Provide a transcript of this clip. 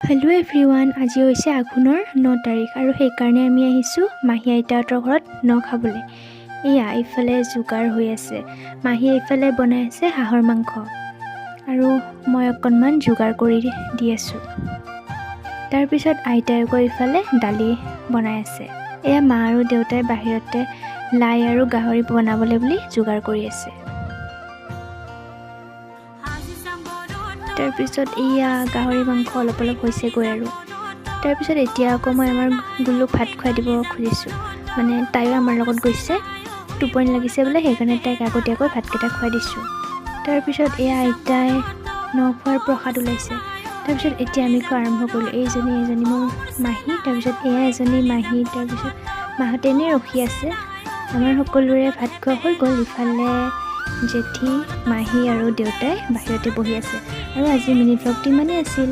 Hello' everyone, আজি হৈছে আঘোণৰ 9 তাৰিখ আৰু সেইকাৰণে আমি আহিছোঁ মাহী আইতাহঁতৰ ঘৰত খাবলৈ। এয়া এইফালে যোগাৰ হৈ আছে। মাহী এইফালে বনাই আছে হাঁহৰ মাংস আৰু মই অকণমান যোগাৰ কৰি দি আছোঁ। তাৰপিছত আইতাই আকৌ এইফালে দালি বনাই আছে। এয়া মা আৰু দেউতাই বাহিৰতে লাই আৰু গাহৰি বনাবলৈ বুলি যোগাৰ কৰি আছে। তাৰপিছত এয়া গাহৰি মাংস অলপ হৈছেগৈ আৰু তাৰপিছত এতিয়া আকৌ মই আমাৰ গুল্লুক ভাত খুৱাই দিব খুজিছোঁ। মানে তাইও আমাৰ লগত গৈছে, টোপনি লাগিছে বোলে, সেইকাৰণে তাইক আগতীয়াকৈ ভাতকেইটা খুৱাই দিছোঁ। তাৰপিছত এয়া আইতাই খোৱাৰ প্ৰসাদ ওলাইছে। তাৰপিছত এতিয়া আমি খোৱা আৰম্ভ কৰিলোঁ। এইজনী মোৰ মাহী, তাৰপিছত এয়া এজনী মাহী, তাৰপিছত মাহঁতে এনেই ৰখি আছে। আমাৰ সকলোৰে ভাত খোৱা হৈ গ'ল। ইফালে জেঠী, মাহী আৰু দেউতাই বাহিৰতে বহি আছে। আৰু আজি মিনি ভ্লগটো ইমানেই আছিল।